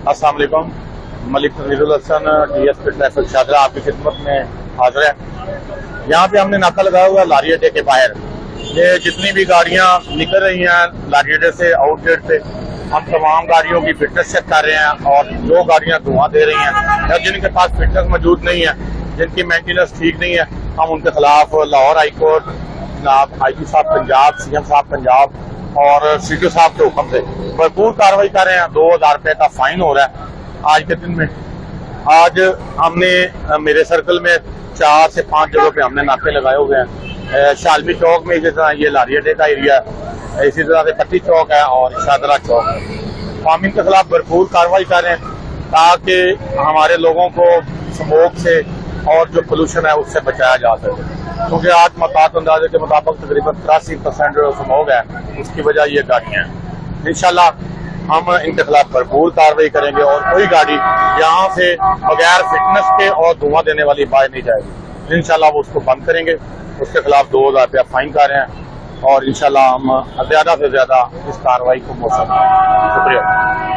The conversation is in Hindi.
अस्सलाम वालेकुम। मलिक तनवीरुल हसन डीएसपी ट्रैफिक शादरा आपकी खिदमत में हाजिर है। यहाँ पे हमने नाका लगाया हुआ लारी अड्डे के बाहर। ये जितनी भी गाड़ियाँ निकल रही हैं लारी अड्डे से आउटलेट से, हम तमाम गाड़ियों की फिटनेस चेक कर रहे हैं और जो गाड़ियाँ धुआं दे रही हैं या जिनके पास फिटनेस मौजूद नहीं है, जिनकी मेंटेनेंस ठीक नहीं है, हम उनके खिलाफ लाहौर हाई कोर्ट, जनाब IG साहब पंजाब, CM साहब पंजाब और CTO साहब के हुक्म से भरपूर कार्रवाई कर रहे हैं। 2000 रुपए का फाइन हो रहा है आज के दिन में। आज हमने मेरे सर्कल में 4 से 5 जगहों पे हमने नाके लगाए हुए हैं। शालमी चौक में इसी तरह ये लारी अड्डे का एरिया है, इसी तरह से पट्टी चौक है और शादरा चौक है। तो हम इनके खिलाफ भरपूर कार्रवाई कर रहे हैं ताकि हमारे लोगों को स्मोक से और जो पोल्यूशन है उससे बचाया जा सके, क्योंकि आज मकात अंदाजे के मुताबिक तकरीबन 83% स्मोक है, उसकी वजह ये गाड़ियां हैं। इंशाल्लाह हम इनके खिलाफ भरपूर कार्रवाई करेंगे और कोई गाड़ी यहाँ से बगैर फिटनेस के और धुआं देने वाली बाहर नहीं जाएगी। इंशाल्लाह वो उसको बंद करेंगे, उसके खिलाफ 2000 रुपया फाइन कर रहे हैं और इंशाल्लाह हम ज्यादा से ज्यादा इस कार्रवाई को मौसम। शुक्रिया।